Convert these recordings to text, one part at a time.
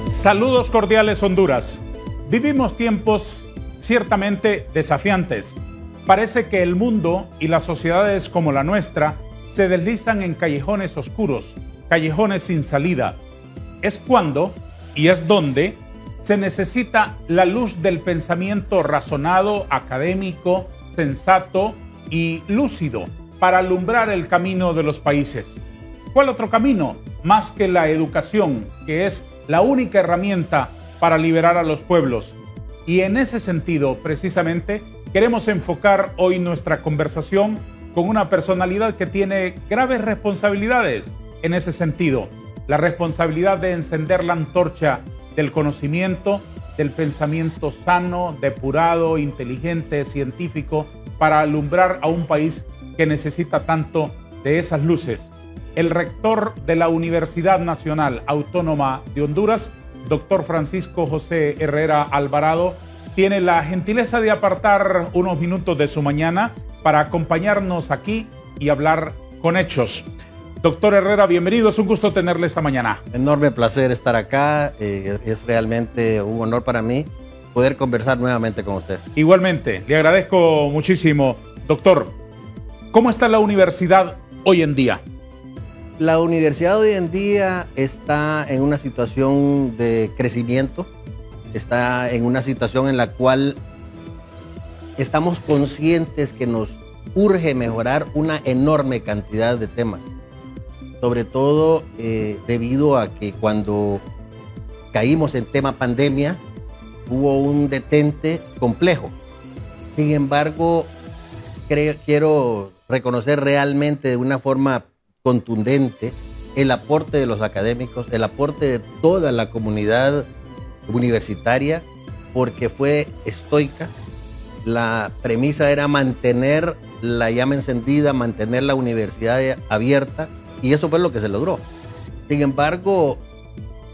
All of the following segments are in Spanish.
Saludos cordiales, Honduras. Vivimos tiempos ciertamente desafiantes. Parece que el mundo y las sociedades como la nuestra se deslizan en callejones oscuros, callejones sin salida. Es cuando, y es donde, se necesita la luz del pensamiento razonado, académico, sensato y lúcido para alumbrar el camino de los países. ¿Cuál otro camino? Más que la educación, que es la única herramienta para liberar a los pueblos. Y en ese sentido, precisamente, queremos enfocar hoy nuestra conversación con una personalidad que tiene graves responsabilidades en ese sentido. La responsabilidad de encender la antorcha del conocimiento, del pensamiento sano, depurado, inteligente, científico, para alumbrar a un país que necesita tanto de esas luces. El rector de la Universidad Nacional Autónoma de Honduras, doctor Francisco José Herrera Alvarado, tiene la gentileza de apartar unos minutos de su mañana para acompañarnos aquí y hablar con hechos. Doctor Herrera, bienvenido, es un gusto tenerle esta mañana. Enorme placer estar acá, es realmente un honor para mí poder conversar nuevamente con usted. Igualmente, le agradezco muchísimo. Doctor, ¿cómo está la universidad hoy en día? La universidad hoy en día está en una situación de crecimiento, está en una situación en la cual estamos conscientes que nos urge mejorar una enorme cantidad de temas, sobre todo debido a que cuando caímos en tema pandemia hubo un detente complejo. Sin embargo, quiero reconocer realmente de una forma contundente el aporte de los académicos, el aporte de toda la comunidad universitaria, porque fue estoica. La premisa era mantener la llama encendida, mantener la universidad abierta, y eso fue lo que se logró. Sin embargo,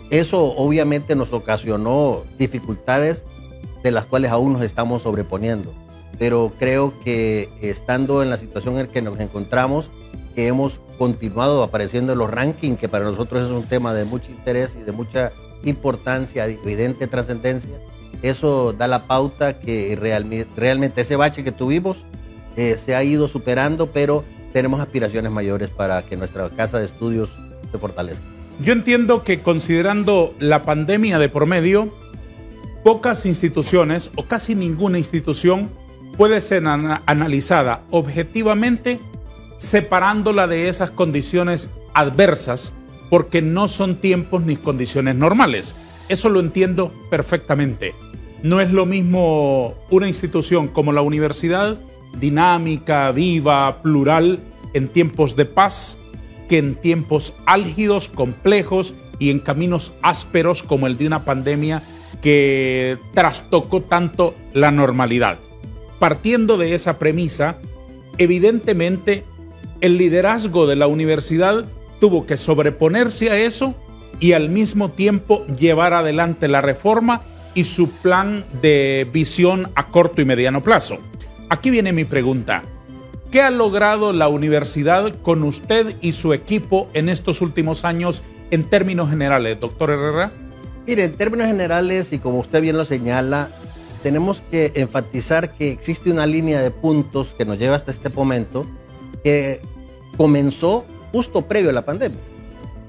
eso obviamente nos ocasionó dificultades de las cuales aún nos estamos sobreponiendo, pero creo que estando en la situación en la que nos encontramos, que hemos continuado apareciendo en los rankings, que para nosotros es un tema de mucho interés y de mucha importancia, de evidente trascendencia. Eso da la pauta que realmente ese bache que tuvimos se ha ido superando, pero tenemos aspiraciones mayores para que nuestra casa de estudios se fortalezca. Yo entiendo que, considerando la pandemia de por medio, pocas instituciones o casi ninguna institución puede ser analizada objetivamente separándola de esas condiciones adversas, porque no son tiempos ni condiciones normales. Eso lo entiendo perfectamente. No es lo mismo una institución como la universidad, dinámica, viva, plural, en tiempos de paz, que en tiempos álgidos, complejos y en caminos ásperos como el de una pandemia que trastocó tanto la normalidad. Partiendo de esa premisa, evidentemente, el liderazgo de la universidad tuvo que sobreponerse a eso y al mismo tiempo llevar adelante la reforma y su plan de visión a corto y mediano plazo. Aquí viene mi pregunta. ¿Qué ha logrado la universidad con usted y su equipo en estos últimos años en términos generales, doctor Herrera? Mire, en términos generales, y como usted bien lo señala, tenemos que enfatizar que existe una línea de puntos que nos lleva hasta este momento, que comenzó justo previo a la pandemia.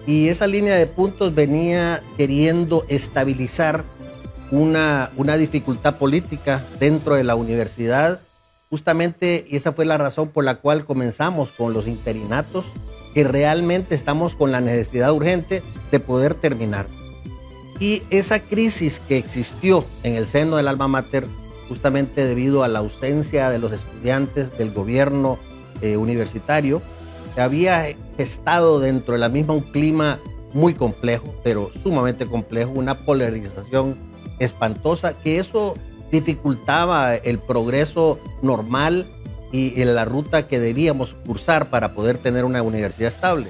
Y esa línea de puntos venía queriendo estabilizar una dificultad política dentro de la universidad, justamente, y esa fue la razón por la cual comenzamos con los interinatos, que realmente estamos con la necesidad urgente de poder terminar. Y esa crisis que existió en el seno del alma mater, justamente debido a la ausencia de los estudiantes del gobierno universitario, había gestado dentro de la misma un clima muy complejo, pero sumamente complejo, una polarización espantosa, que eso dificultaba el progreso normal y la ruta que debíamos cursar para poder tener una universidad estable.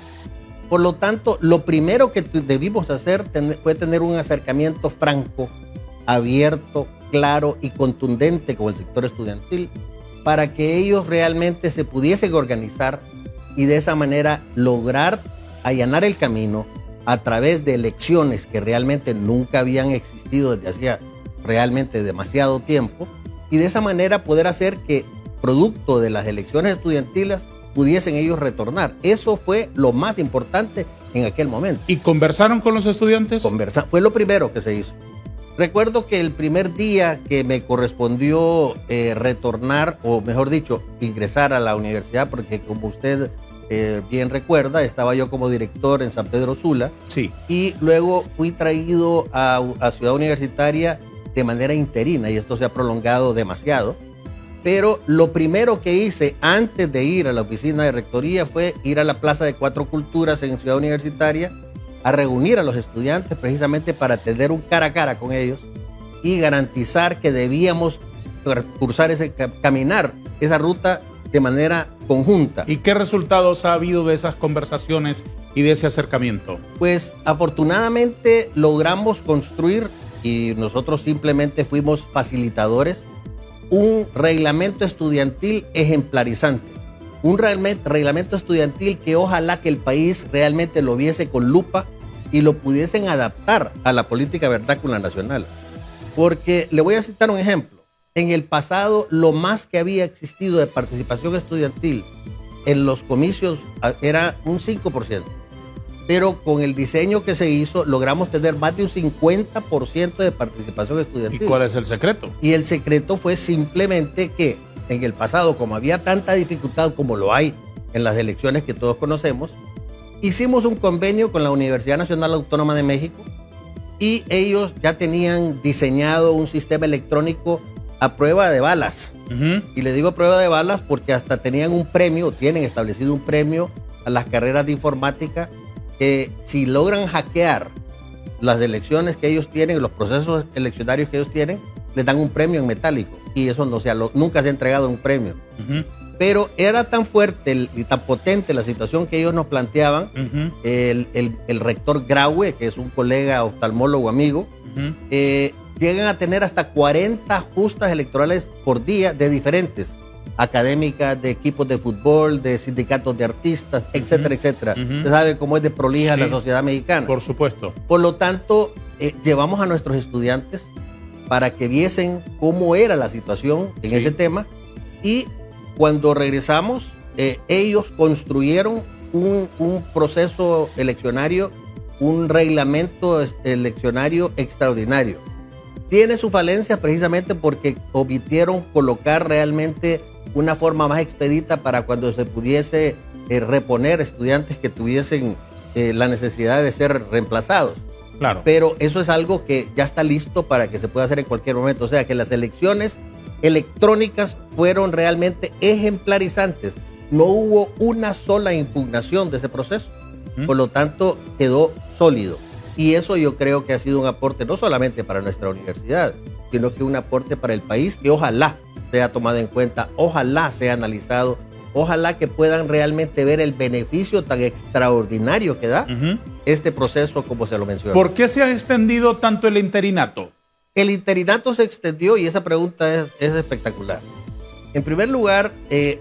Por lo tanto, lo primero que debimos hacer fue tener un acercamiento franco, abierto, claro y contundente con el sector estudiantil para que ellos realmente se pudiesen organizar y de esa manera lograr allanar el camino a través de elecciones que realmente nunca habían existido desde hacía realmente demasiado tiempo, y de esa manera poder hacer que producto de las elecciones estudiantiles pudiesen ellos retornar. Eso fue lo más importante en aquel momento. ¿Y conversaron con los estudiantes? Fue lo primero que se hizo. Recuerdo que el primer día que me correspondió retornar, o mejor dicho, ingresar a la universidad, porque como usted bien recuerda, estaba yo como director en San Pedro Sula. Sí. Y luego fui traído a Ciudad Universitaria de manera interina, y esto se ha prolongado demasiado. Pero lo primero que hice antes de ir a la oficina de rectoría fue ir a la Plaza de Cuatro Culturas en Ciudad Universitaria a reunir a los estudiantes precisamente para tener un cara a cara con ellos y garantizar que debíamos cursar caminar esa ruta de manera conjunta. ¿Y qué resultados ha habido de esas conversaciones y de ese acercamiento? Pues afortunadamente logramos construir, y nosotros simplemente fuimos facilitadores, un reglamento estudiantil ejemplarizante. Un reglamento estudiantil que ojalá que el país realmente lo viese con lupa y lo pudiesen adaptar a la política vernácula nacional. Porque le voy a citar un ejemplo. En el pasado, lo más que había existido de participación estudiantil en los comicios era un 5%. Pero con el diseño que se hizo, logramos tener más de un 50% de participación estudiantil. ¿Y cuál es el secreto? Y el secreto fue simplemente que en el pasado, como había tanta dificultad como lo hay en las elecciones que todos conocemos, hicimos un convenio con la Universidad Nacional Autónoma de México y ellos ya tenían diseñado un sistema electrónico a prueba de balas. Y le digo a prueba de balas porque hasta tenían un premio, tienen establecido un premio a las carreras de informática, que si logran hackear las elecciones que ellos tienen, los procesos eleccionarios que ellos tienen, les dan un premio en metálico. Y eso nunca se ha entregado un premio. Pero era tan fuerte y tan potente la situación que ellos nos planteaban, el rector Graue, que es un colega oftalmólogo amigo, llegan a tener hasta 40 justas electorales por día de diferentes, académicas, de equipos de fútbol, de sindicatos de artistas, etcétera, etcétera. Usted sabe cómo es de prolija la sociedad mexicana. Por supuesto. Por lo tanto, llevamos a nuestros estudiantes para que viesen cómo era la situación en ese tema, y cuando regresamos, ellos construyeron un proceso eleccionario, un reglamento eleccionario extraordinario. Tiene sus falencias precisamente porque omitieron colocar realmente una forma más expedita para cuando se pudiese reponer estudiantes que tuviesen la necesidad de ser reemplazados. Claro. Pero eso es algo que ya está listo para que se pueda hacer en cualquier momento. O sea que las elecciones electrónicas fueron realmente ejemplarizantes. No hubo una sola impugnación de ese proceso. Por lo tanto, quedó sólido. Y eso yo creo que ha sido un aporte no solamente para nuestra universidad, sino que un aporte para el país que ojalá sea tomado en cuenta, ojalá sea analizado, ojalá que puedan realmente ver el beneficio tan extraordinario que da este proceso como se lo menciona. ¿Por qué se ha extendido tanto el interinato? El interinato se extendió, y esa pregunta es espectacular. En primer lugar,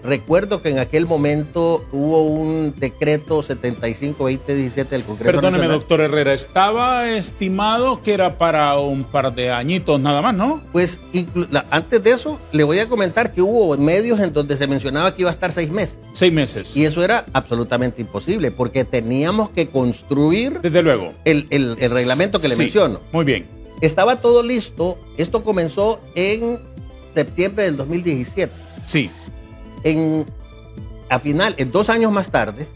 recuerdo que en aquel momento hubo un decreto 75-2017 del Congreso Perdóneme, Nacional. doctor Herrera, estaba estimado que era para un par de añitos nada más, ¿no? Pues antes de eso, le voy a comentar que hubo medios en donde se mencionaba que iba a estar 6 meses. 6 meses. Y eso era absolutamente imposible, porque teníamos que construir desde luego el reglamento que le menciono. Muy bien. Estaba todo listo. Esto comenzó en septiembre del 2017. Sí. En 2 años más tarde,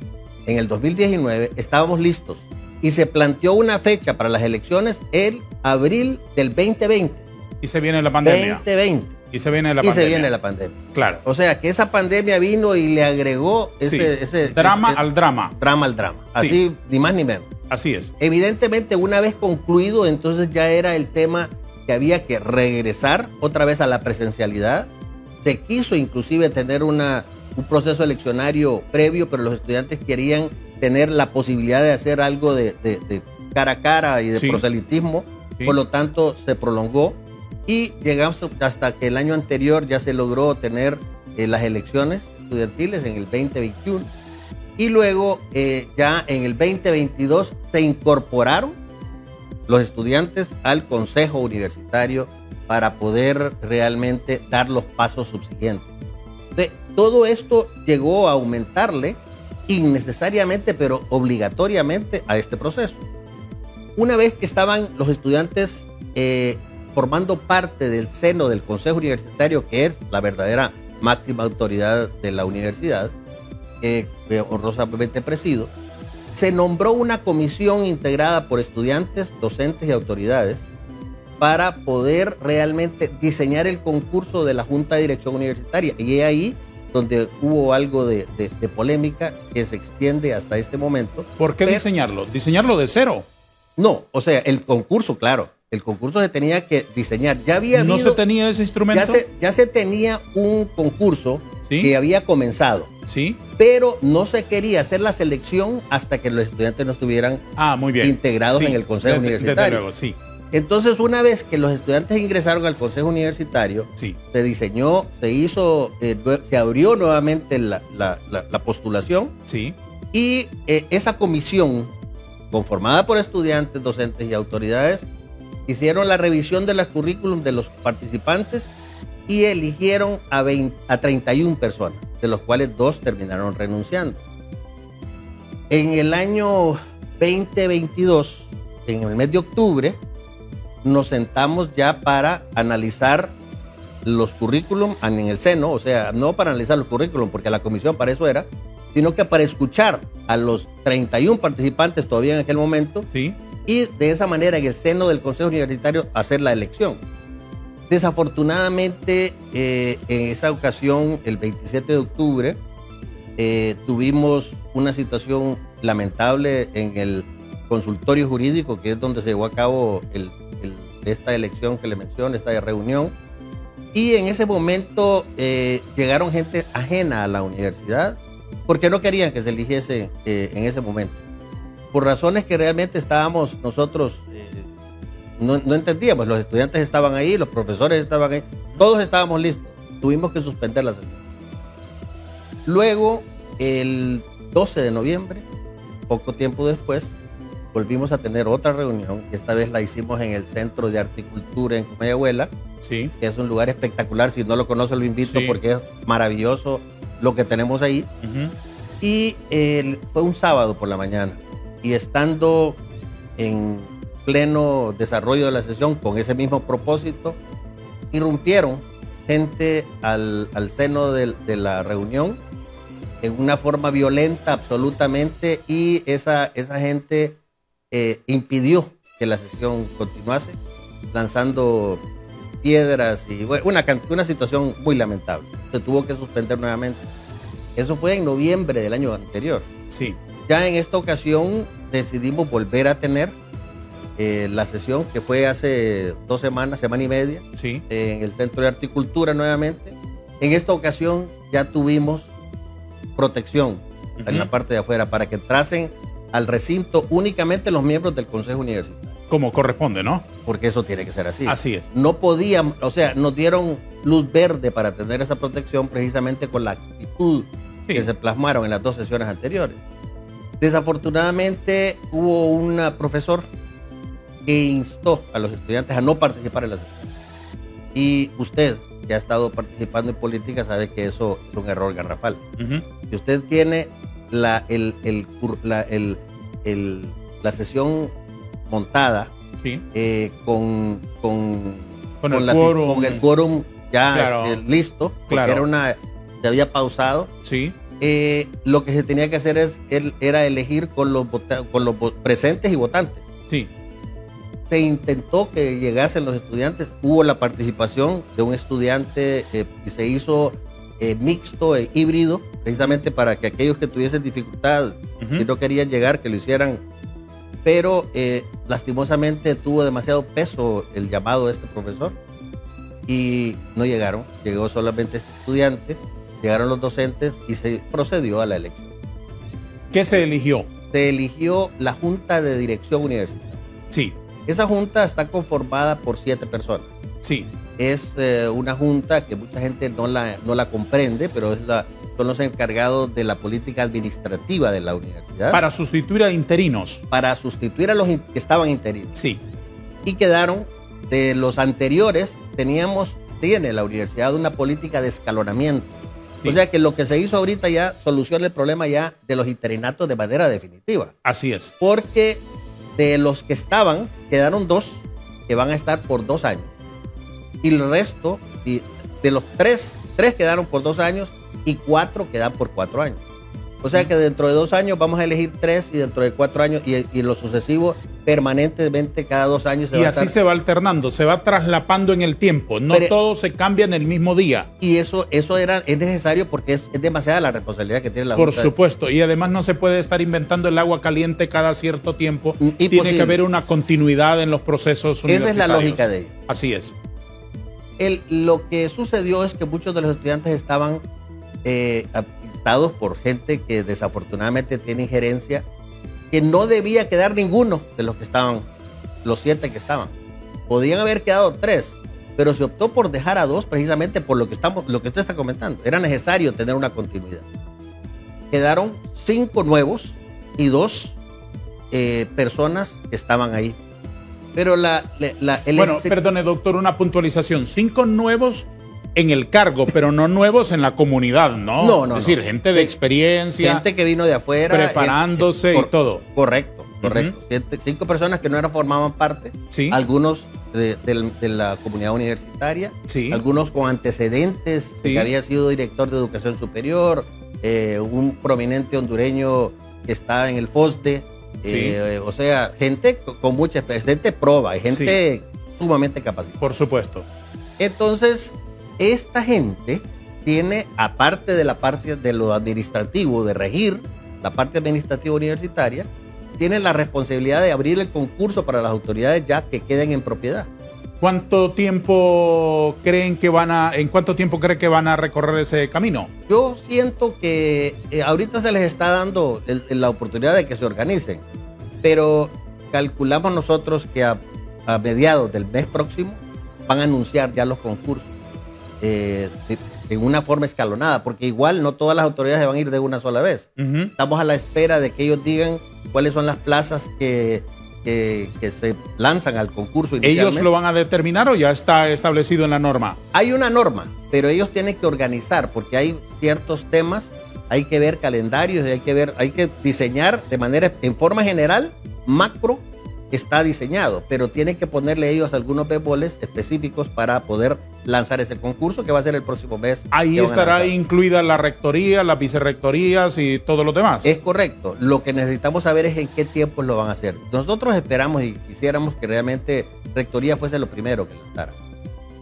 en el 2019, estábamos listos y se planteó una fecha para las elecciones en abril del 2020. Y se viene la pandemia. 2020. Y se viene la pandemia. Claro. O sea, que esa pandemia vino y le agregó ese drama al drama. Drama al drama. Así, ni más ni menos. Así es. Evidentemente, una vez concluido, entonces ya era el tema que había que regresar otra vez a la presencialidad. Se quiso inclusive tener un proceso eleccionario previo, pero los estudiantes querían tener la posibilidad de hacer algo de cara a cara y de proselitismo, por lo tanto se prolongó y llegamos hasta que el año anterior ya se logró tener las elecciones estudiantiles en el 2021 y luego ya en el 2022 se incorporaron los estudiantes al Consejo Universitario para poder realmente dar los pasos subsiguientes. Entonces, todo esto llegó a aumentarle innecesariamente, pero obligatoriamente a este proceso. Una vez que estaban los estudiantes formando parte del seno del Consejo Universitario, que es la verdadera máxima autoridad de la universidad, que honrosamente presido, se nombró una comisión integrada por estudiantes, docentes y autoridades para poder realmente diseñar el concurso de la Junta de Dirección Universitaria. Y es ahí donde hubo algo de polémica que se extiende hasta este momento. ¿Por qué diseñarlo? ¿Diseñarlo de cero? No, o sea, el concurso, claro. El concurso se tenía que diseñar. Ya había habido, ¿no se tenía ese instrumento? Ya se tenía un concurso que había comenzado. Sí. Pero no se quería hacer la selección hasta que los estudiantes no estuvieran muy bien. integrados en el Consejo Universitario. Desde luego, sí. Entonces, una vez que los estudiantes ingresaron al Consejo Universitario, se diseñó, se hizo, se abrió nuevamente la postulación. Sí. Y esa comisión, conformada por estudiantes, docentes y autoridades, hicieron la revisión de los currículum de los participantes y eligieron a 31 personas, de los cuales 2 terminaron renunciando. En el año 2022, en el mes de octubre, nos sentamos ya para analizar los currículum en el seno, o sea, no para analizar los currículum, porque la comisión para eso era, sino que para escuchar a los 31 participantes todavía en aquel momento, y de esa manera en el seno del Consejo Universitario hacer la elección. Desafortunadamente, en esa ocasión, el 27 de octubre, tuvimos una situación lamentable en el consultorio jurídico, que es donde se llevó a cabo esta elección que le menciono, esta reunión. Y en ese momento llegaron gente ajena a la universidad, porque no querían que se eligiese en ese momento. Por razones que realmente estábamos nosotros, no entendíamos. Los estudiantes estaban ahí, los profesores estaban ahí, todos estábamos listos. Tuvimos que suspender la sesión. Luego, el 12 de noviembre, poco tiempo después, volvimos a tener otra reunión. Esta vez la hicimos en el Centro de Articultura en Comayagüela, que es un lugar espectacular. Si no lo conoce, lo invito porque es maravilloso lo que tenemos ahí. Y fue un sábado por la mañana. Y estando en pleno desarrollo de la sesión con ese mismo propósito, irrumpieron gente al seno de la reunión en una forma violenta absolutamente, y esa gente impidió que la sesión continuase, lanzando piedras y una situación muy lamentable. Se tuvo que suspender nuevamente. Eso fue en noviembre del año anterior. Ya en esta ocasión decidimos volver a tener la sesión, que fue hace 2 semanas, semana y media, en el Centro de Articultura nuevamente. En esta ocasión ya tuvimos protección en la parte de afuera para que entrasen al recinto únicamente los miembros del Consejo Universitario. Como corresponde, ¿no? Porque eso tiene que ser así. Así es. No podían, o sea, nos dieron luz verde para tener esa protección precisamente con la actitud que se plasmaron en las 2 sesiones anteriores. Desafortunadamente hubo un profesor que instó a los estudiantes a no participar en la sesión. Y usted, que ha estado participando en política, sabe que eso es un error garrafal. Si usted tiene la sesión montada con el quórum ya listo, porque se había pausado. Lo que se tenía que hacer era elegir con los presentes y votantes. Se intentó que llegasen los estudiantes, hubo la participación de un estudiante y se hizo mixto e híbrido, precisamente para que aquellos que tuviesen dificultad y no querían llegar, que lo hicieran. Pero lastimosamente tuvo demasiado peso el llamado de este profesor y no llegaron. Llegó solamente este estudiante, llegaron los docentes y se procedió a la elección. ¿Qué se eligió? Se eligió la Junta de Dirección Universitaria. Sí. Esa junta está conformada por 7 personas. Sí. Es una junta que mucha gente no la comprende, pero son los encargados de la política administrativa de la universidad. Para sustituir a interinos. Para sustituir a los que estaban interinos. Sí. Y quedaron, de los anteriores, tiene la universidad una política de escalonamiento. Sí. O sea que lo que se hizo ahorita ya soluciona el problema ya de los interinatos de manera definitiva. Así es. Porque de los que estaban, quedaron 2 que van a estar por 2 años. Y el resto, de los 3 quedaron por 2 años y 4 quedan por 4 años. O sea que dentro de 2 años vamos a elegir 3 y dentro de 4 años y en lo sucesivo permanentemente cada 2 años se va a estar. Y así se va alternando, se va traslapando en el tiempo, no todo se cambia en el mismo día. Y eso es necesario porque es demasiada la responsabilidad que tiene la Junta. Por supuesto, y además no se puede estar inventando el agua caliente cada cierto tiempo. Imposible. Tiene que haber una continuidad en los procesos universitarios. Esa es la lógica de ello. Así es. Lo que sucedió es que muchos de los estudiantes estaban por gente que desafortunadamente tiene injerencia, que no debía quedar ninguno de los que estaban, los 7 que estaban. Podían haber quedado 3, pero se optó por dejar a 2 precisamente por lo que usted está comentando. Era necesario tener una continuidad. Quedaron 5 nuevos y 2 personas que estaban ahí. Pero perdone, doctor, una puntualización. 5 nuevos en el cargo, pero no nuevos en la comunidad, ¿no? No. Es decir, gente de experiencia. Gente que vino de afuera. Preparándose y todo. Correcto. 5 personas que no formaban parte. Sí. Algunos de la comunidad universitaria. Sí. Algunos con antecedentes, sí. Que había sido director de educación superior. Un prominente hondureño que está en el FOSDE. Sí. O sea, gente con mucha experiencia, gente proba, gente sumamente capacitada. Por supuesto. Entonces, esta gente tiene, aparte de la parte de lo administrativo, de regir la parte administrativa universitaria, tiene la responsabilidad de abrir el concurso para las autoridades ya que queden en propiedad. ¿Cuánto tiempo creen que en cuánto tiempo cree que van a recorrer ese camino? Yo siento que ahorita se les está dando la oportunidad de que se organicen, pero calculamos nosotros que a mediados del mes próximo van a anunciar ya los concursos en una forma escalonada, porque igual no todas las autoridades se van a ir de una sola vez. Estamos a la espera de que ellos digan cuáles son las plazas que se lanzan al concurso inicialmente. ¿Ellos lo van a determinar o ya está establecido en la norma? Hay una norma, pero ellos tienen que organizar porque hay ciertos temas, hay que ver calendarios, hay que diseñar en forma general, macro, está diseñado, pero tienen que ponerle ellos algunos bemoles específicos para poder lanzar ese concurso que va a ser el próximo mes. Ahí estará incluida la rectoría, las vicerrectorías y todo lo demás. Es correcto. Lo que necesitamos saber es en qué tiempos lo van a hacer. Nosotros esperamos y quisiéramos que realmente rectoría fuese lo primero que lanzara.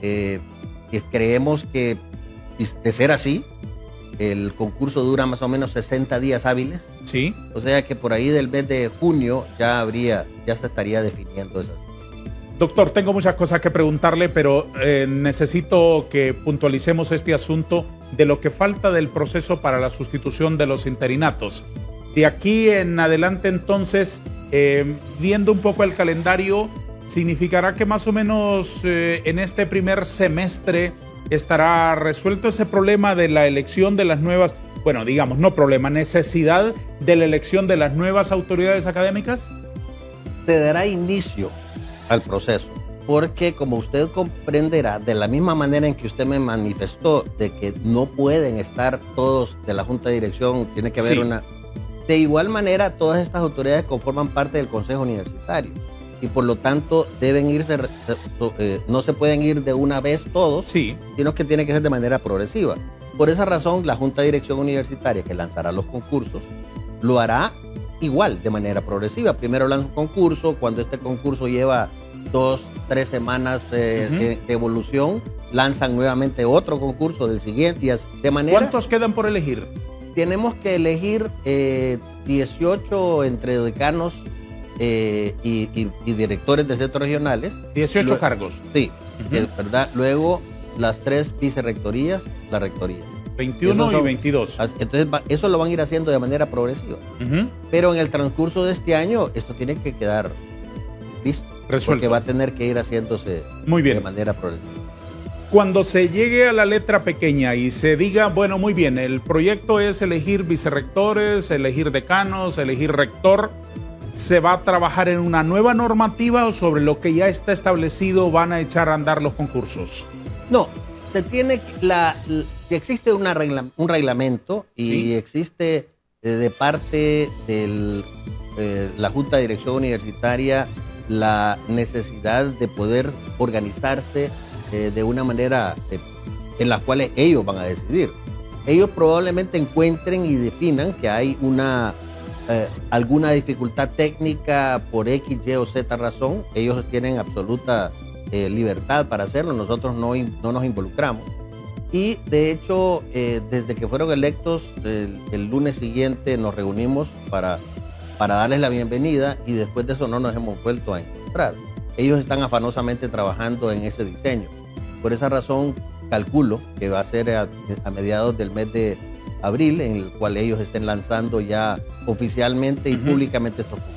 Y creemos que, de ser así, el concurso dura más o menos 60 días hábiles. Sí. O sea que por ahí del mes de junio ya se estaría definiendo esas. Doctor, tengo muchas cosas que preguntarle, pero necesito que puntualicemos este asunto de lo que falta del proceso para la sustitución de los interinatos. De aquí en adelante, entonces, viendo un poco el calendario, significará que más o menos en este primer semestre estará resuelto ese problema de la elección de las nuevas, bueno, digamos, no problema, necesidad de la elección de las nuevas autoridades académicas. Se dará inicio al proceso, porque como usted comprenderá, de la misma manera en que usted me manifestó de que no pueden estar todos de la Junta de Dirección, tiene que haber una... De igual manera, todas estas autoridades conforman parte del Consejo Universitario y por lo tanto deben irse, no se pueden ir de una vez todos, sino que tiene que ser de manera progresiva. Por esa razón, la Junta de Dirección Universitaria que lanzará los concursos lo hará igual, de manera progresiva. Primero lanza un concurso, cuando este concurso lleva 2-3 semanas de evolución, lanzan nuevamente otro concurso del siguiente, y de manera... ¿Cuántos quedan por elegir? Tenemos que elegir 18 entre decanos y directores de centros regionales. 18 cargos. Sí, ¿verdad? Luego las 3 vicerrectorías, la rectoría. 21 y 22. Entonces, eso lo van a ir haciendo de manera progresiva. Pero en el transcurso de este año, esto tiene que quedar listo. Resuelto. Porque va a tener que ir haciéndose muy bien, de manera progresiva. Cuando se llegue a la letra pequeña y se diga, bueno, muy bien, el proyecto es elegir vicerrectores, elegir decanos, elegir rector, ¿se va a trabajar en una nueva normativa o sobre lo que ya está establecido van a echar a andar los concursos? No, se tiene existe un reglamento y ¿sí? Existe de parte de la Junta de Dirección Universitaria la necesidad de poder organizarse de una manera en la cual ellos van a decidir. Ellos probablemente encuentren y definan que hay alguna dificultad técnica por X, Y o Z razón. Ellos tienen absoluta libertad para hacerlo, nosotros no nos involucramos. Y de hecho, desde que fueron electos, el lunes siguiente nos reunimos para darles la bienvenida y después de eso no nos hemos vuelto a encontrar. Ellos están afanosamente trabajando en ese diseño. Por esa razón, calculo que va a ser a mediados del mes de abril, en el cual ellos estén lanzando ya oficialmente y públicamente estos cursos.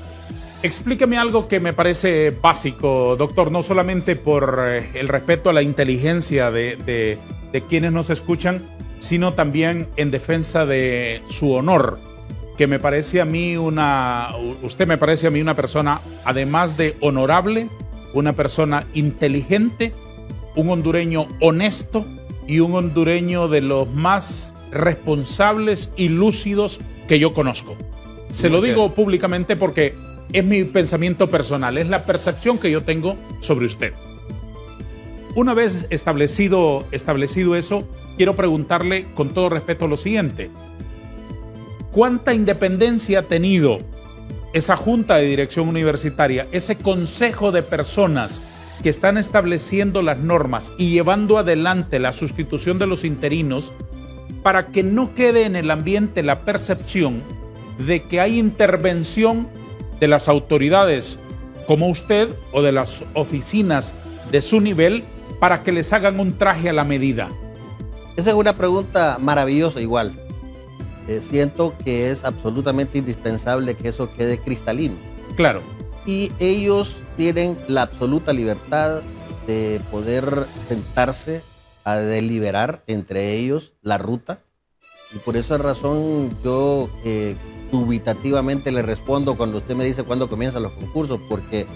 Explíqueme algo que me parece básico, doctor, no solamente por el respeto a la inteligencia de quienes nos escuchan, sino también en defensa de su honor, que me parece a mí usted me parece a mí una persona, además de honorable, una persona inteligente, un hondureño honesto y un hondureño de los más responsables y lúcidos que yo conozco. Se lo digo públicamente porque es mi pensamiento personal, es la percepción que yo tengo sobre usted. Una vez establecido eso, quiero preguntarle con todo respeto lo siguiente. ¿Cuánta independencia ha tenido esa Junta de Dirección Universitaria, ese consejo de personas que están estableciendo las normas y llevando adelante la sustitución de los interinos para que no quede en el ambiente la percepción de que hay intervención de las autoridades como usted o de las oficinas de su nivel para que les hagan un traje a la medida? Esa es una pregunta maravillosa igual. Siento que es absolutamente indispensable que eso quede cristalino. Claro. Y ellos tienen la absoluta libertad de poder sentarse a deliberar entre ellos la ruta. Y por esa razón yo dubitativamente le respondo cuando usted me dice cuándo comienzan los concursos, porque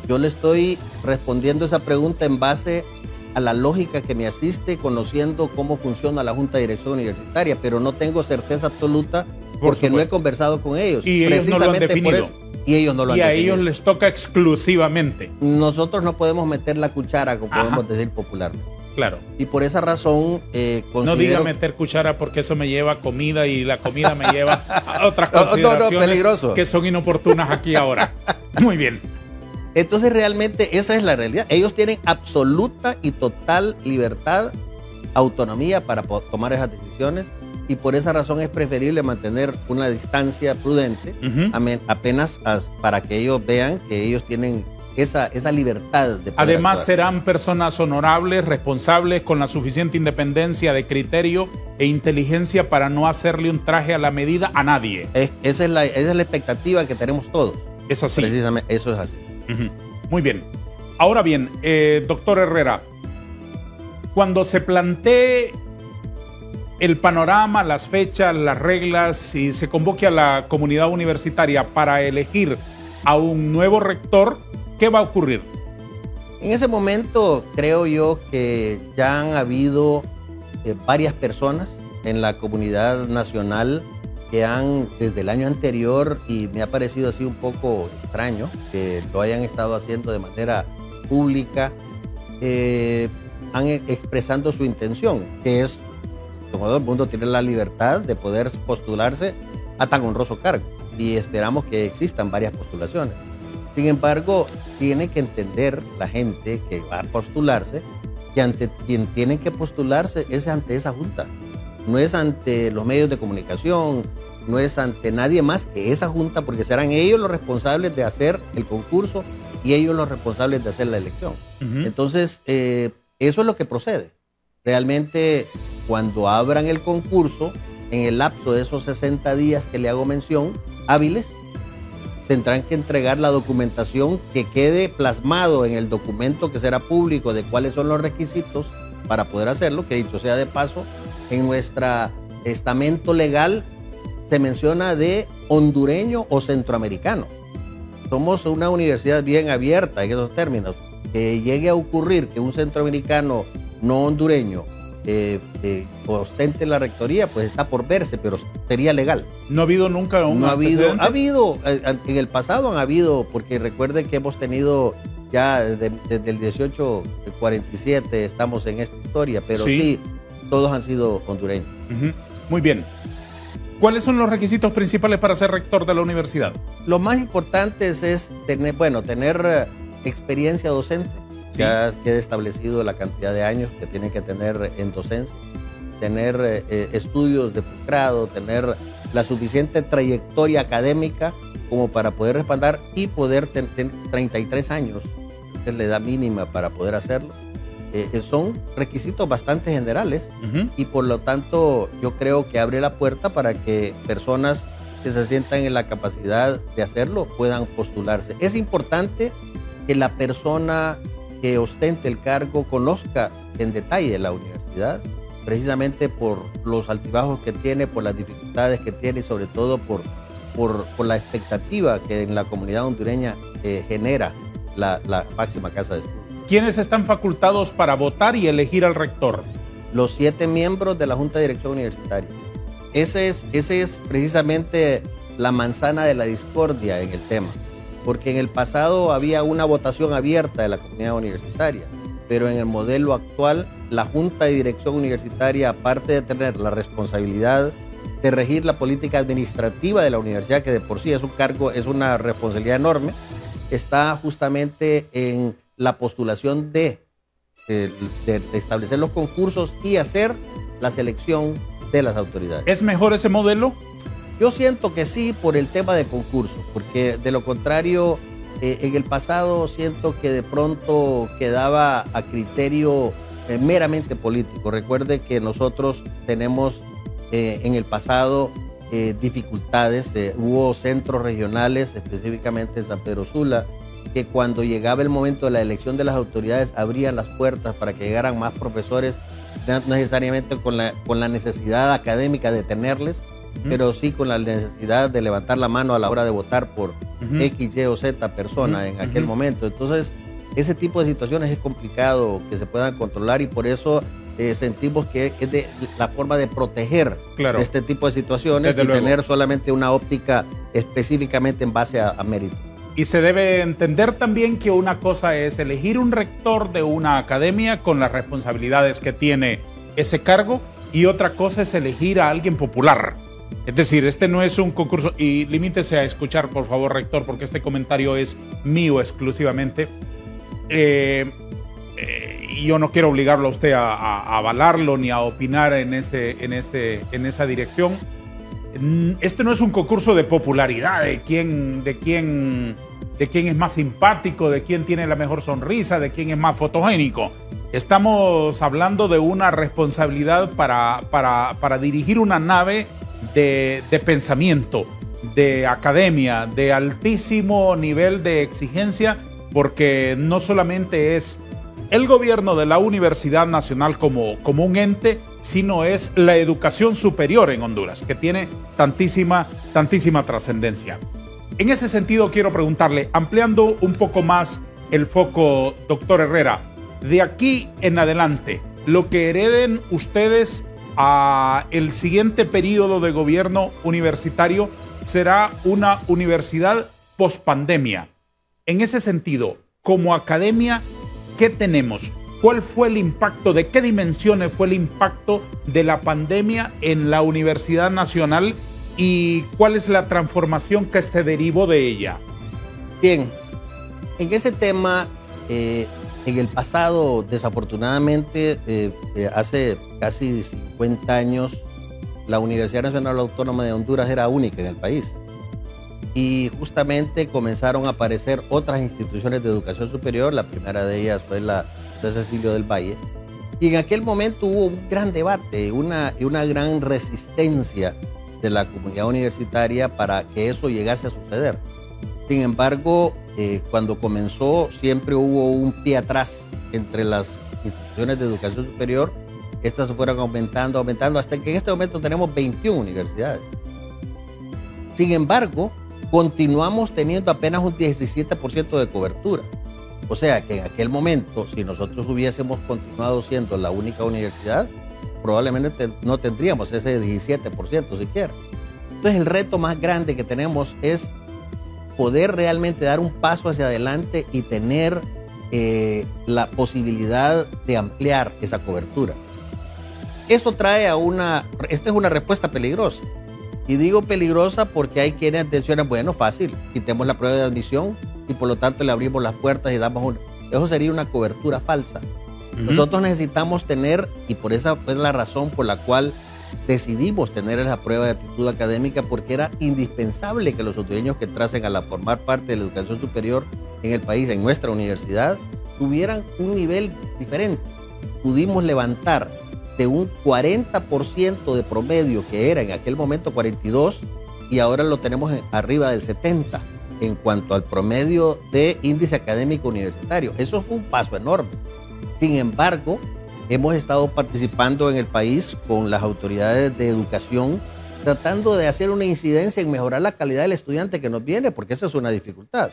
yo le estoy respondiendo esa pregunta en base a la lógica que me asiste, conociendo cómo funciona la Junta de Dirección Universitaria, pero no tengo certeza absoluta porque no he conversado con ellos. Y ellos no lo han definido. Y ellos no lo han definido. Y a ellos les toca exclusivamente. Nosotros no podemos meter la cuchara, como podemos decir popularmente. Claro. Y por esa razón considero... No diga meter cuchara porque eso me lleva a comida y la comida me lleva a otras consideraciones peligroso, que son inoportunas aquí ahora. Muy bien. Entonces realmente esa es la realidad. Ellos tienen absoluta y total libertad, autonomía para tomar esas decisiones y por esa razón es preferible mantener una distancia prudente apenas para que ellos vean que ellos tienen esa libertad de poder Además actuar. Serán personas honorables, responsables, con la suficiente independencia de criterio e inteligencia para no hacerle un traje a la medida a nadie. Esa es la expectativa que tenemos todos. Es así. Precisamente, eso es así. Muy bien. Ahora bien, doctor Herrera, cuando se plantee el panorama, las fechas, las reglas y se convoque a la comunidad universitaria para elegir a un nuevo rector, ¿qué va a ocurrir? En ese momento creo yo que ya han habido varias personas en la comunidad nacional que han, desde el año anterior, y me ha parecido así un poco extraño que lo hayan estado haciendo de manera pública, han expresando su intención, que es, como todo el mundo tiene la libertad de poder postularse a tan honroso cargo, y esperamos que existan varias postulaciones. Sin embargo, tiene que entender la gente que va a postularse que ante quien tienen que postularse es ante esa junta. No es ante los medios de comunicación, no es ante nadie más que esa junta, porque serán ellos los responsables de hacer el concurso y ellos los responsables de hacer la elección. Entonces, eso es lo que procede. Realmente cuando abran el concurso, en el lapso de esos 60 días que le hago mención, hábiles, tendrán que entregar la documentación que quede plasmado en el documento que será público de cuáles son los requisitos para poder hacerlo, que dicho sea de paso, en nuestro estamento legal se menciona de hondureño o centroamericano. Somos una universidad bien abierta en esos términos. Que llegue a ocurrir que un centroamericano no hondureño ostente la rectoría, pues está por verse, pero sería legal. ¿No ha habido nunca un antecedente? En el pasado han habido, porque recuerden que hemos tenido ya desde el 1847 estamos en esta historia, pero sí todos han sido hondureños. Muy bien. ¿Cuáles son los requisitos principales para ser rector de la universidad? Lo más importante es tener experiencia docente. Ya queda establecido la cantidad de años que tienen que tener en docencia, tener estudios de posgrado, tener la suficiente trayectoria académica como para poder respaldar y poder tener 33 años, que es la edad mínima para poder hacerlo. Son requisitos bastante generales y por lo tanto yo creo que abre la puerta para que personas que se sientan en la capacidad de hacerlo puedan postularse. Es importante que la persona que ostente el cargo conozca en detalle la universidad, precisamente por los altibajos que tiene, por las dificultades que tiene y sobre todo por la expectativa que en la comunidad hondureña genera la máxima casa de estudios. ¿Quiénes están facultados para votar y elegir al rector? Los 7 miembros de la Junta de Dirección Universitaria. Ese es precisamente la manzana de la discordia en el tema, porque en el pasado había una votación abierta de la comunidad universitaria, pero en el modelo actual, la Junta de Dirección Universitaria, aparte de tener la responsabilidad de regir la política administrativa de la universidad, que de por sí es un cargo, es una responsabilidad enorme, está justamente en la postulación de establecer los concursos y hacer la selección de las autoridades. ¿Es mejor ese modelo? Yo siento que sí, por el tema de concursos, porque de lo contrario, en el pasado siento que de pronto quedaba a criterio meramente político. Recuerde que nosotros tenemos en el pasado dificultades, hubo centros regionales, específicamente en San Pedro Sula, que cuando llegaba el momento de la elección de las autoridades abrían las puertas para que llegaran más profesores, no necesariamente con la necesidad académica de tenerles, pero sí con la necesidad de levantar la mano a la hora de votar por X, Y o Z persona en aquel momento. Entonces, ese tipo de situaciones es complicado que se puedan controlar y por eso sentimos que es de la forma de proteger este tipo de situaciones y tener solamente una óptica específicamente en base a mérito. Y se debe entender también que una cosa es elegir un rector de una academia con las responsabilidades que tiene ese cargo y otra cosa es elegir a alguien popular. Es decir, este no es un concurso, y limítese a escuchar, por favor, rector, porque este comentario es mío exclusivamente. Y yo no quiero obligarlo a usted a avalarlo ni a opinar en esa dirección. Este no es un concurso de popularidad, de quién es más simpático, de quién tiene la mejor sonrisa, de quién es más fotogénico. Estamos hablando de una responsabilidad para dirigir una nave de pensamiento, de academia, de altísimo nivel de exigencia, porque no solamente es el gobierno de la Universidad Nacional como un ente, sino es la educación superior en Honduras, que tiene tantísima trascendencia. En ese sentido, quiero preguntarle, ampliando un poco más el foco, doctor Herrera, de aquí en adelante, lo que hereden ustedes a el siguiente periodo de gobierno universitario será una universidad pospandemia. En ese sentido, como academia, ¿qué tenemos? ¿Cuál fue el impacto, de qué dimensiones fue el impacto de la pandemia en la Universidad Nacional y cuál es la transformación que se derivó de ella? Bien, en ese tema, en el pasado, desafortunadamente, hace casi 50 años, la Universidad Nacional Autónoma de Honduras era única en el país. Y justamente comenzaron a aparecer otras instituciones de educación superior. La primera de ellas fue la de Cecilio del Valle, Y en aquel momento hubo un gran debate, una gran resistencia de la comunidad universitaria para que eso llegase a suceder. Sin embargo, cuando comenzó, siempre hubo un pie atrás entre las instituciones de educación superior. Estas se fueron aumentando, hasta que en este momento tenemos 21 universidades. Sin embargo, continuamos teniendo apenas un 17% de cobertura. O sea que en aquel momento, si nosotros hubiésemos continuado siendo la única universidad, probablemente no tendríamos ese 17% siquiera. Entonces el reto más grande que tenemos es poder realmente dar un paso hacia adelante y tener la posibilidad de ampliar esa cobertura. Esto trae esta es una respuesta peligrosa. Y digo peligrosa porque hay quienes mencionan, bueno, fácil, quitemos la prueba de admisión y por lo tanto le abrimos las puertas y damos eso sería una cobertura falsa. Nosotros necesitamos tener, y por esa es la razón por la cual decidimos tener esa prueba de aptitud académica, porque era indispensable que los hondureños que entrasen a formar parte de la educación superior en el país, en nuestra universidad, tuvieran un nivel diferente. Pudimos levantar de un 40% de promedio, que era en aquel momento 42, y ahora lo tenemos arriba del 70% en cuanto al promedio de índice académico universitario. Eso fue un paso enorme. Sin embargo, hemos estado participando en el país con las autoridades de educación, tratando de hacer una incidencia en mejorar la calidad del estudiante que nos viene, porque esa es una dificultad.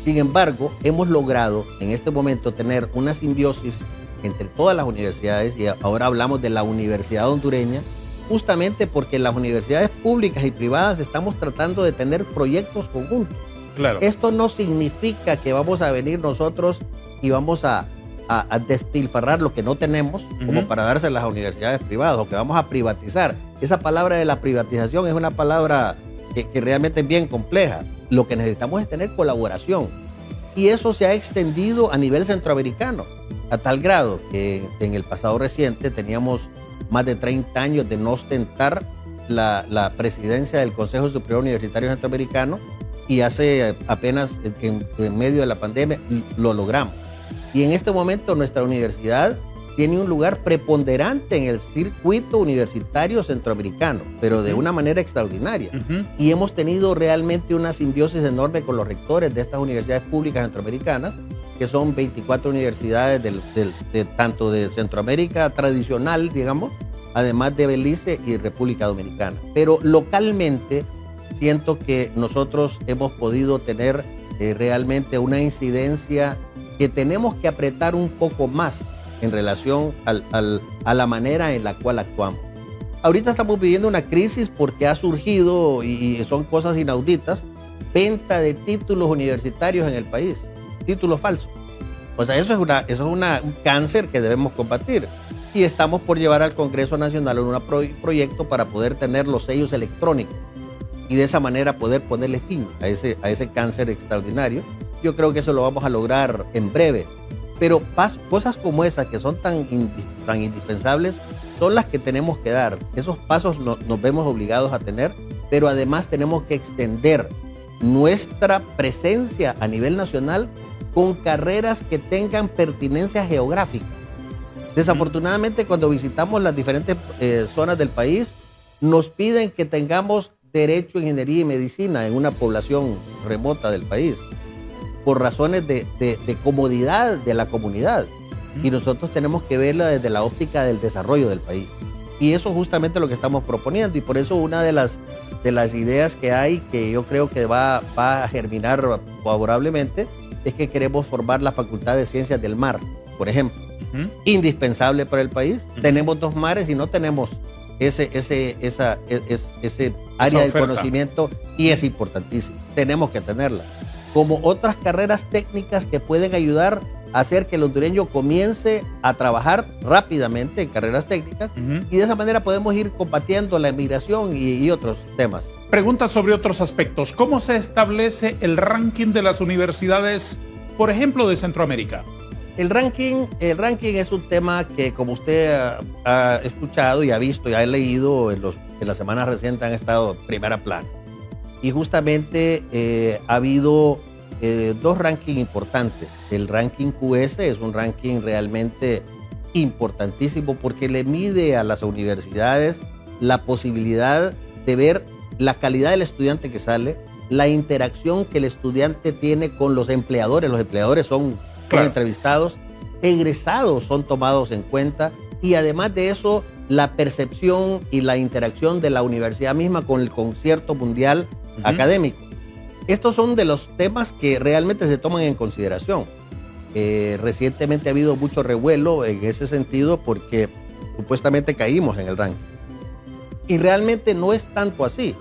Sin embargo, hemos logrado en este momento tener una simbiosis entre todas las universidades, y ahora hablamos de la Universidad Hondureña, justamente porque las universidades públicas y privadas estamos tratando de tener proyectos conjuntos. Claro. Esto no significa que vamos a venir nosotros y vamos a despilfarrar lo que no tenemos como para darse a las universidades privadas, o que vamos a privatizar. Esa palabra de la privatización es una palabra que realmente es bien compleja. Lo que necesitamos es tener colaboración, y eso se ha extendido a nivel centroamericano, a tal grado que en el pasado reciente teníamos más de 30 años de no ostentar la presidencia del Consejo Superior Universitario Centroamericano, y hace apenas en medio de la pandemia lo logramos. Y en este momento nuestra universidad tiene un lugar preponderante en el circuito universitario centroamericano, pero de una manera extraordinaria. Y hemos tenido realmente una simbiosis enorme con los rectores de estas universidades públicas centroamericanas, que son 24 universidades tanto de Centroamérica tradicional, digamos, además de Belice y República Dominicana. Pero localmente siento que nosotros hemos podido tener realmente una incidencia que tenemos que apretar un poco más en relación a la manera en la cual actuamos. Ahorita estamos viviendo una crisis porque ha surgido, y son cosas inauditas, venta de títulos universitarios en el país, títulos falsos. O sea, eso es un cáncer que debemos combatir. Y estamos por llevar al Congreso Nacional un proyecto para poder tener los sellos electrónicos y de esa manera poder ponerle fin a ese cáncer extraordinario. Yo creo que eso lo vamos a lograr en breve. Pero cosas como esas, que son tan indispensables, son las que tenemos que dar. Esos pasos nos vemos obligados a tener, pero además tenemos que extender nuestra presencia a nivel nacional con carreras que tengan pertinencia geográfica. Desafortunadamente, cuando visitamos las diferentes zonas del país, nos piden que tengamos derecho, ingeniería y medicina en una población remota del país, por razones de comodidad de la comunidad. Y nosotros tenemos que verla desde la óptica del desarrollo del país. Y eso es justamente lo que estamos proponiendo. Y por eso una de las ideas que hay, que yo creo que va a germinar favorablemente, es que queremos formar la Facultad de Ciencias del Mar, por ejemplo. Indispensable para el país. Tenemos 2 mares y no tenemos ese área de conocimiento, y es importantísimo. Tenemos que tenerla. Como otras carreras técnicas que pueden ayudar a hacer que el hondureño comience a trabajar rápidamente en carreras técnicas, y de esa manera podemos ir combatiendo la emigración y otros temas. Pregunta sobre otros aspectos. ¿Cómo se establece el ranking de las universidades, por ejemplo, de Centroamérica? El ranking es un tema que, como usted ha escuchado y ha visto y ha leído en las semanas recientes, han estado en primera plana. Y justamente ha habido 2 rankings importantes. El ranking QS es un ranking realmente importantísimo porque le mide a las universidades la posibilidad de ver la calidad del estudiante que sale, la interacción que el estudiante tiene con los empleadores son entrevistados, egresados son tomados en cuenta y además de eso la percepción y la interacción de la universidad misma con el concierto mundial académico. Estos son de los temas que realmente se toman en consideración. Recientemente ha habido mucho revuelo en ese sentido porque supuestamente caímos en el ranking. Y realmente no es tanto así,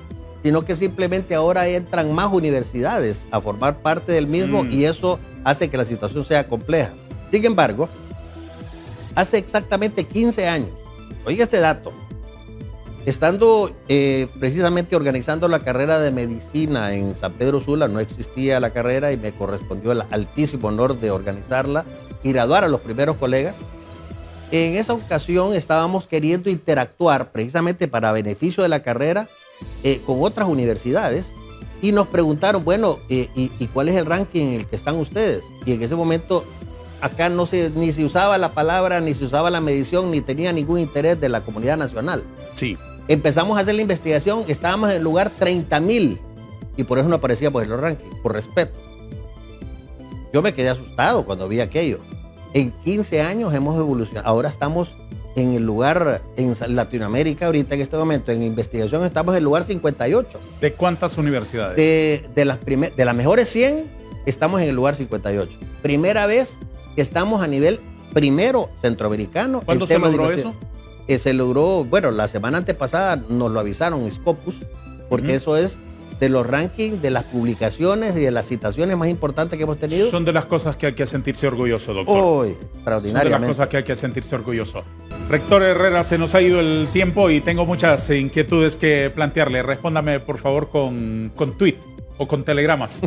sino que simplemente ahora entran más universidades a formar parte del mismo y eso hace que la situación sea compleja. Sin embargo, hace exactamente 15 años, oiga este dato, estando precisamente organizando la carrera de medicina en San Pedro Sula, no existía la carrera y me correspondió el altísimo honor de organizarla y graduar a los primeros colegas. En esa ocasión estábamos queriendo interactuar precisamente para beneficio de la carrera con otras universidades y nos preguntaron, bueno, ¿y cuál es el ranking en el que están ustedes? Y en ese momento acá ni se usaba la palabra, ni se usaba la medición, ni tenía ningún interés de la comunidad nacional. Sí. Empezamos a hacer la investigación, estábamos en el lugar 30,000 y por eso no aparecíamos en los rankings, por respeto. Yo me quedé asustado cuando vi aquello. En 15 años hemos evolucionado. Ahora estamos en el lugar, en Latinoamérica, ahorita en este momento, en investigación estamos en el lugar 58. ¿De cuántas universidades? De las mejores 100, estamos en el lugar 58. Primera vez que estamos a nivel primero centroamericano. ¿Cuándo se logró eso? Se logró, bueno, la semana antepasada nos lo avisaron, Scopus, porque eso es de los rankings, de las publicaciones y de las citaciones más importantes que hemos tenido. Son de las cosas que hay que sentirse orgulloso, doctor. Hoy, extraordinariamente. Son de las cosas que hay que sentirse orgulloso. Rector Herrera, se nos ha ido el tiempo y tengo muchas inquietudes que plantearle. Respóndame, por favor, con tweet o con telegramas.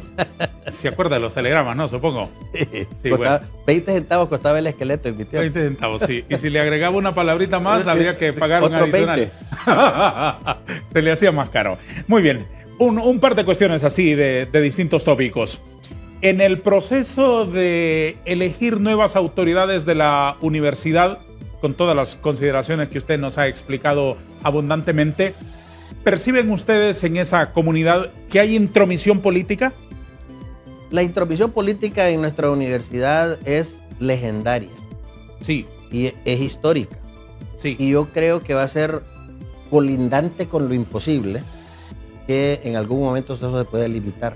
¿Se acuerda de los telegramas, no? Supongo. Sí, bueno. 20 centavos costaba el esqueleto en mi tiempo. 20 centavos, sí. Y si le agregaba una palabrita más, habría que pagar un adicional. 20. Se le hacía más caro. Muy bien. Un par de cuestiones así de distintos tópicos. En el proceso de elegir nuevas autoridades de la universidad, con todas las consideraciones que usted nos ha explicado abundantemente, ¿perciben ustedes en esa comunidad que hay intromisión política? La intromisión política en nuestra universidad es legendaria. Sí. Y es histórica. Sí. Y yo creo que va a ser colindante con lo imposible, que en algún momento eso se puede limitar.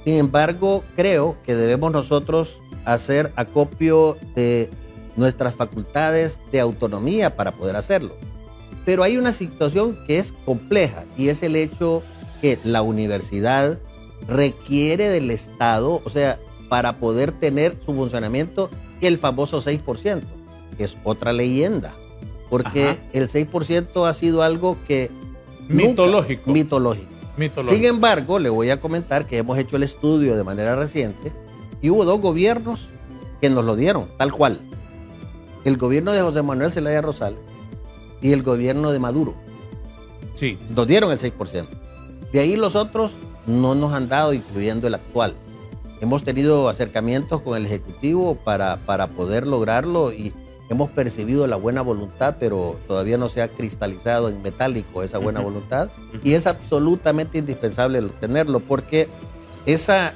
Sin embargo, creo que debemos nosotros hacer acopio de nuestras facultades de autonomía para poder hacerlo. Pero hay una situación que es compleja y es el hecho que la universidad requiere del Estado, o sea, para poder tener su funcionamiento, el famoso 6%, que es otra leyenda, porque el 6% ha sido algo que mitológico. Mitológico. Sin embargo, le voy a comentar que hemos hecho el estudio de manera reciente y hubo 2 gobiernos que nos lo dieron, tal cual. El gobierno de José Manuel Zelaya Rosales y el gobierno de Maduro. Sí. Nos dieron el 6%. De ahí los otros no nos han dado, incluyendo el actual. Hemos tenido acercamientos con el Ejecutivo para poder lograrlo y hemos percibido la buena voluntad, pero todavía no se ha cristalizado en metálico esa buena voluntad. Y es absolutamente indispensable tenerlo porque esa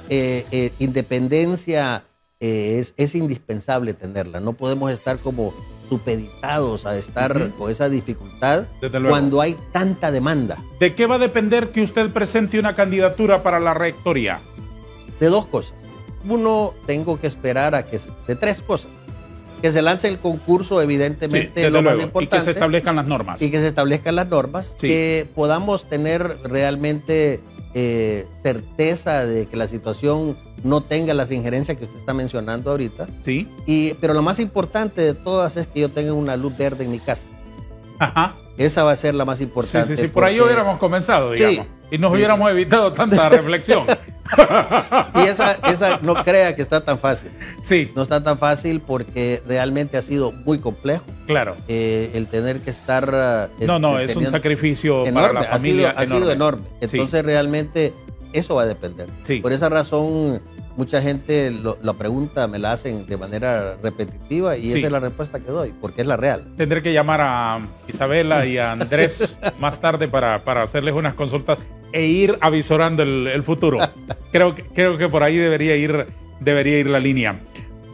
independencia es indispensable tenerla. No podemos estar como supeditados a estar con esa dificultad cuando hay tanta demanda. ¿De qué va a depender que usted presente una candidatura para la rectoría? De 2 cosas. Uno, tengo que esperar de 3 cosas. Que se lance el concurso, evidentemente, lo más importante. Y que se establezcan las normas. Y que se establezcan las normas. Sí. Que podamos tener realmente certeza de que la situación no tenga las injerencias que usted está mencionando ahorita. Sí. Pero lo más importante de todas es que yo tenga una luz verde en mi casa. Ajá. Esa va a ser la más importante. Sí, por ahí hubiéramos comenzado, digamos. Sí. Y nos hubiéramos evitado tanta reflexión. Y esa no crea que está tan fácil. Sí. No está tan fácil porque realmente ha sido muy complejo. Claro. El tener que estar... es un sacrificio enorme, para la familia. Ha sido enorme. Entonces realmente eso va a depender. Sí. Por esa razón mucha gente la pregunta me la hacen de manera repetitiva y Sí. esa es la respuesta que doy, porque es la real. Tendré que llamar a Isabela y a Andrés más tarde para hacerles unas consultas e ir avisorando el futuro. Creo que por ahí debería ir la línea.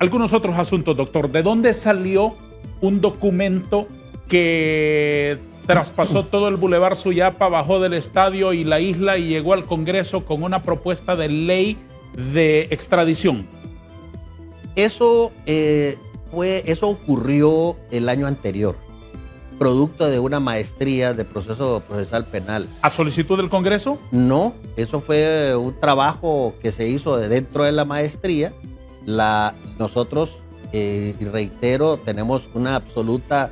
Algunos otros asuntos, doctor. ¿De dónde salió un documento que traspasó todo el Boulevard Suyapa, bajó del estadio y la isla y llegó al Congreso con una propuesta de ley de extradición? Eso ocurrió el año anterior, producto de una maestría de proceso procesal penal. ¿A solicitud del Congreso? No, eso fue un trabajo que se hizo dentro de la maestría. Nosotros, y reitero, tenemos una absoluta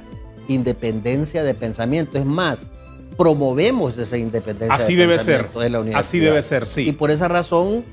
independencia de pensamiento. Es más, promovemos esa independencia Así de debe pensamiento ser. de la universidad. Así debe ser, Y sí. por esa razón,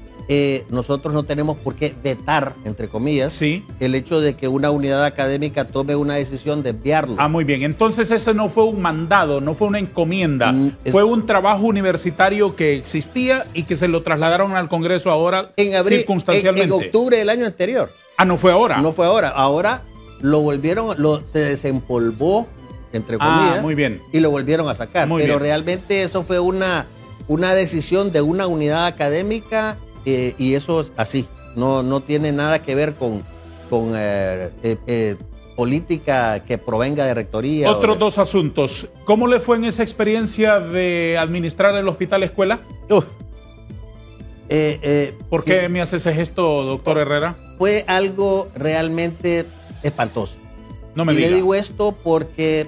nosotros no tenemos por qué vetar, entre comillas, Sí. el hecho de que una unidad académica tome una decisión de enviarlo. Ah, muy bien. Entonces ese no fue un mandado, no fue una encomienda. Fue un trabajo universitario que existía y que se lo trasladaron al Congreso ahora en abril, circunstancialmente. en octubre del año anterior. Ah, no fue ahora. No fue ahora. Ahora lo volvieron, se desempolvó, entre comillas, muy bien. y lo volvieron a sacar. Muy Pero bien. realmente eso fue una decisión de una unidad académica y eso es así. No tiene nada que ver con política que provenga de rectoría. Otros dos asuntos. ¿Cómo le fue en esa experiencia de administrar el hospital escuela? ¿Por qué me haces ese gesto, doctor Herrera? Fue algo realmente espantoso. No me y diga. le digo esto porque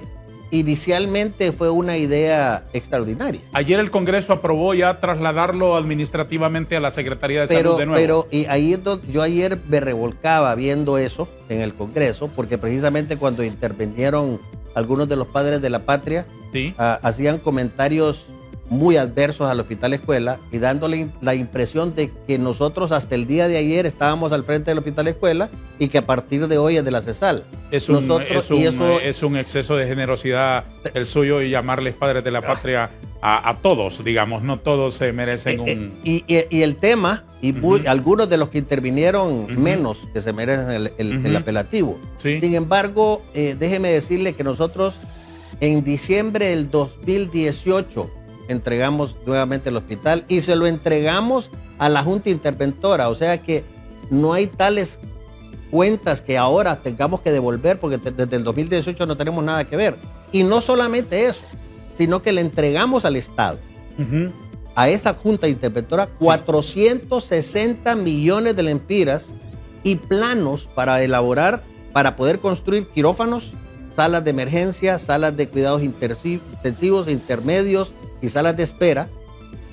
inicialmente fue una idea extraordinaria. Ayer el Congreso aprobó ya trasladarlo administrativamente a la Secretaría de Salud de nuevo. Pero y ahí es donde yo ayer me revolcaba viendo eso en el Congreso, porque precisamente cuando intervinieron algunos de los padres de la patria, Sí. hacían comentarios muy adversos al hospital escuela y dándole la impresión de que nosotros hasta el día de ayer estábamos al frente del hospital escuela y que a partir de hoy es de la CESAL. Es un exceso de generosidad el suyo y llamarles padres de la patria a todos, digamos. No todos se merecen un... Y el tema, algunos de los que intervinieron menos que se merecen el apelativo. Sí. Sin embargo, déjeme decirle que nosotros en diciembre del 2018 entregamos nuevamente el hospital y se lo entregamos a la Junta Interventora. O sea que no hay tales cuentas que ahora tengamos que devolver porque desde el 2018 no tenemos nada que ver. Y no solamente eso, sino que le entregamos al Estado, a esta Junta Interventora, 460 millones de lempiras y planos para elaborar, para poder construir quirófanos, salas de emergencia, salas de cuidados intensivos, intermedios y salas de espera,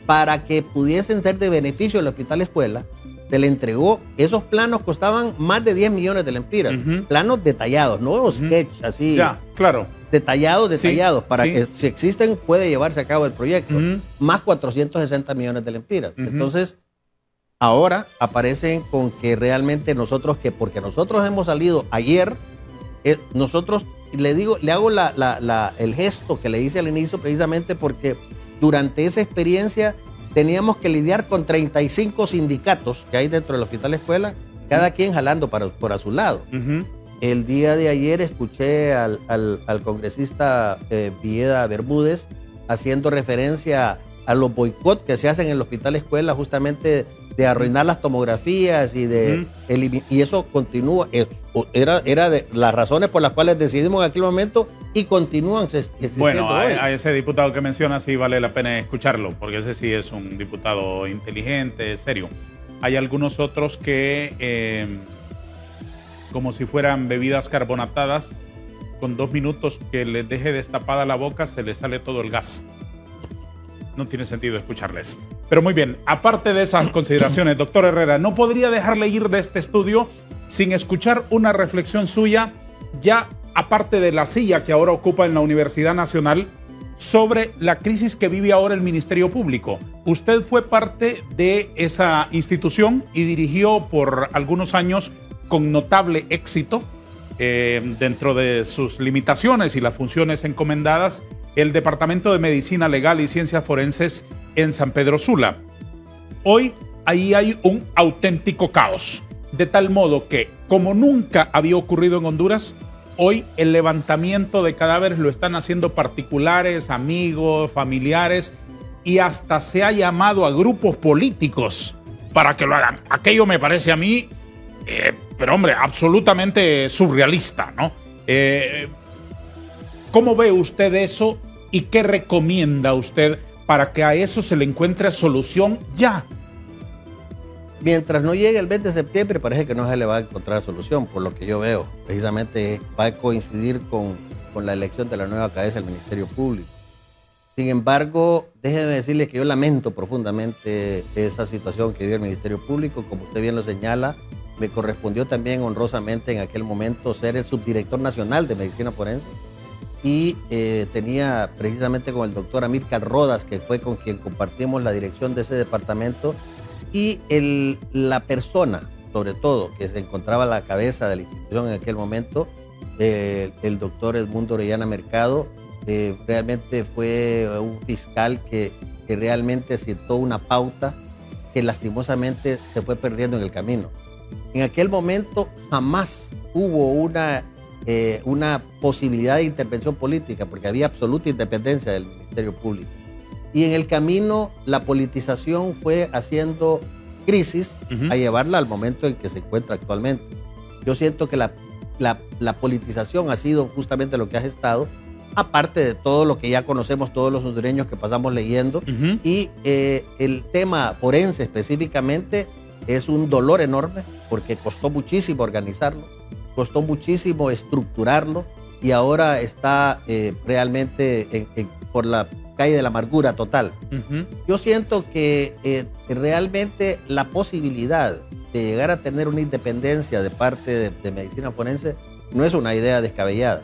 para que pudiesen ser de beneficio del hospital escuela. Se le entregó, esos planos costaban más de 10 millones de lempiras, planos detallados, no sketch así. Ya, claro. Detallados, Sí, para sí. que si existen puede llevarse a cabo el proyecto, más 460 millones de lempiras. Entonces, ahora aparecen con que realmente nosotros, porque nosotros hemos salido ayer, nosotros le hago el gesto que le hice al inicio precisamente porque durante esa experiencia teníamos que lidiar con 35 sindicatos que hay dentro del hospital escuela, cada quien jalando por a su lado. El día de ayer escuché al congresista Villeda Bermúdez haciendo referencia a los boicots que se hacen en el hospital escuela, justamente de arruinar las tomografías y y eso continúa. Era de las razones por las cuales decidimos en aquel momento y continúan existiendo Bueno, hoy. a ese diputado que menciona sí vale la pena escucharlo, porque ese sí es un diputado inteligente, serio. Hay algunos otros que, como si fueran bebidas carbonatadas, con 2 minutos que les deje destapada la boca, se les sale todo el gas. No tiene sentido escucharles. Pero muy bien, aparte de esas consideraciones, doctor Herrera, no podría dejarle ir de este estudio sin escuchar una reflexión suya, ya aparte de la silla que ahora ocupa en la Universidad Nacional, sobre la crisis que vive ahora el Ministerio Público. Usted fue parte de esa institución y dirigió por algunos años con notable éxito, dentro de sus limitaciones y las funciones encomendadas, el Departamento de Medicina Legal y Ciencias Forenses en San Pedro Sula. Hoy ahí hay un auténtico caos. De tal modo que, como nunca había ocurrido en Honduras, hoy el levantamiento de cadáveres lo están haciendo particulares, amigos, familiares, y hasta se ha llamado a grupos políticos para que lo hagan. Aquello me parece a mí, pero hombre, absolutamente surrealista, ¿no? ¿Cómo ve usted eso y qué recomienda usted para que a eso se le encuentre solución ya? Mientras no llegue el 20 de septiembre, parece que no se le va a encontrar solución, por lo que yo veo. Precisamente va a coincidir con la elección de la nueva cabeza del Ministerio Público. Sin embargo, déjeme decirle que yo lamento profundamente esa situación que vive el Ministerio Público. Como usted bien lo señala, me correspondió también honrosamente en aquel momento ser el subdirector nacional de Medicina Forense y tenía precisamente con el doctor Amílcar Rodas, que fue con quien compartimos la dirección de ese departamento, y la persona, sobre todo, que se encontraba a la cabeza de la institución en aquel momento, el doctor Edmundo Orellana Mercado, realmente fue un fiscal que realmente sentó una pauta que lastimosamente se fue perdiendo en el camino. En aquel momento jamás hubo una posibilidad de intervención política porque había absoluta independencia del Ministerio Público. Y en el camino la politización fue haciendo crisis a llevarla al momento en que se encuentra actualmente. Yo siento que la politización ha sido justamente lo que ha gestado, aparte de todo lo que ya conocemos todos los hondureños que pasamos leyendo. Y el tema forense específicamente es un dolor enorme porque costó muchísimo organizarlo, costó muchísimo estructurarlo y ahora está realmente por la calle de la amargura total. Yo siento que realmente la posibilidad de llegar a tener una independencia de parte de medicina forense no es una idea descabellada.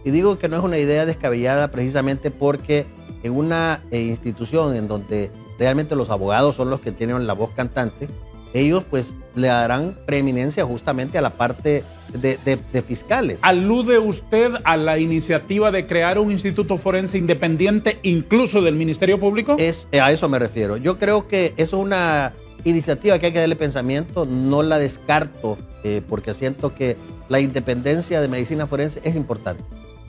Y digo que no es una idea descabellada precisamente porque en una institución en donde realmente los abogados son los que tienen la voz cantante, ellos pues le darán preeminencia justamente a la parte de fiscales. ¿Alude usted a la iniciativa de crear un instituto forense independiente incluso del Ministerio Público? A eso me refiero. Yo creo que eso es una iniciativa que hay que darle pensamiento, no la descarto porque siento que la independencia de medicina forense es importante.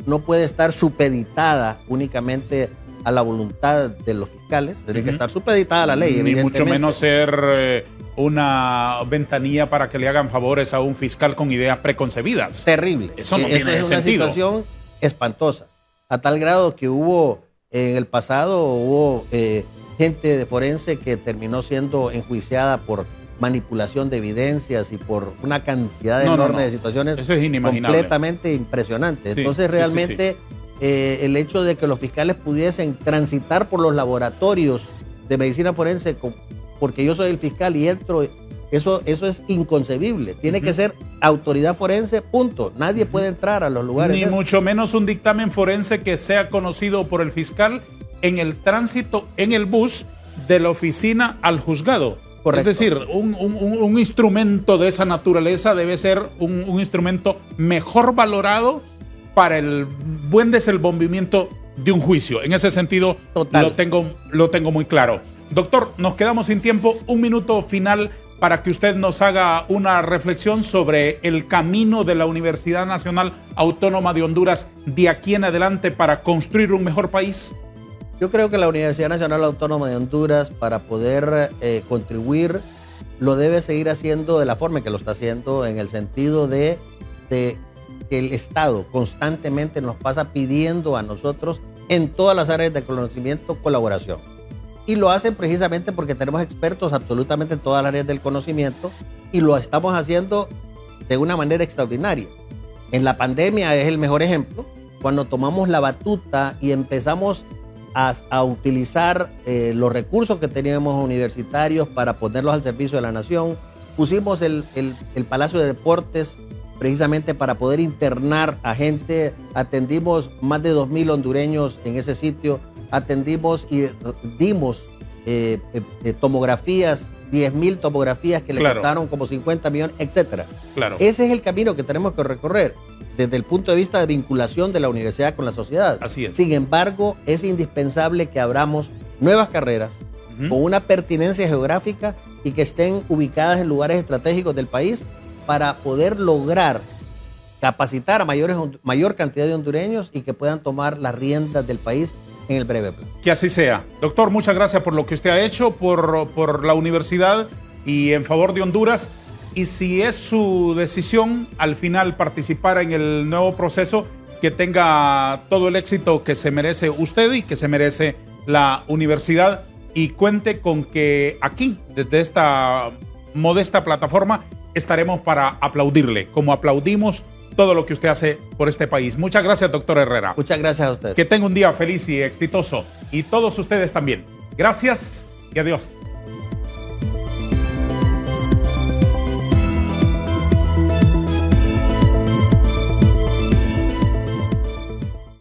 No puede estar supeditada únicamente a la voluntad de los fiscales, tiene que estar supeditada a la ley. Ni mucho menos ser una ventanilla para que le hagan favores a un fiscal con ideas preconcebidas. Terrible. Eso no tiene es sentido. Una situación espantosa, a tal grado que en el pasado hubo gente de forense que terminó siendo enjuiciada por manipulación de evidencias y por una cantidad enorme de situaciones. Eso es inimaginable, completamente impresionante. Sí, entonces realmente el hecho de que los fiscales pudiesen transitar por los laboratorios de medicina forense, porque yo soy el fiscal y entro, eso es inconcebible. Tiene que ser autoridad forense, punto. Nadie puede entrar a los lugares. Ni mucho menos un dictamen forense que sea conocido por el fiscal en el tránsito, en el bus de la oficina al juzgado. Correcto. Es decir, un instrumento de esa naturaleza debe ser un instrumento mejor valorado para el buen desenvolvimiento de un juicio. En ese sentido, lo tengo muy claro. Doctor, nos quedamos sin tiempo. Un minuto final para que usted nos haga una reflexión sobre el camino de la Universidad Nacional Autónoma de Honduras de aquí en adelante para construir un mejor país. Yo creo que la Universidad Nacional Autónoma de Honduras, para poder contribuir, lo debe seguir haciendo de la forma en que lo está haciendo, en el sentido de que el Estado constantemente nos pasa pidiendo a nosotros en todas las áreas de conocimiento colaboración. Y lo hacen precisamente porque tenemos expertos absolutamente en todas las áreas del conocimiento y lo estamos haciendo de una manera extraordinaria. En la pandemia es el mejor ejemplo, cuando tomamos la batuta y empezamos a utilizar los recursos que teníamos universitarios para ponerlos al servicio de la nación. Pusimos el Palacio de Deportes precisamente para poder internar a gente. Atendimos más de 2,000 hondureños en ese sitio. Atendimos y dimos tomografías, 10,000 tomografías que le costaron como 50 millones, etc. Ese es el camino que tenemos que recorrer desde el punto de vista de vinculación de la universidad con la sociedad. Así es. Sin embargo, es indispensable que abramos nuevas carreras con una pertinencia geográfica y que estén ubicadas en lugares estratégicos del país para poder lograr capacitar a mayor cantidad de hondureños y que puedan tomar las riendas del país en el breve plazo. Que así sea. Doctor, muchas gracias por lo que usted ha hecho, por la universidad y en favor de Honduras. Y si es su decisión al final participar en el nuevo proceso, que tenga todo el éxito que se merece usted y que se merece la universidad. Y cuente con que aquí, desde esta modesta plataforma, estaremos para aplaudirle, como aplaudimos todo lo que usted hace por este país. Muchas gracias, doctor Herrera. Muchas gracias a usted. Que tenga un día feliz y exitoso. Y todos ustedes también. Gracias y adiós.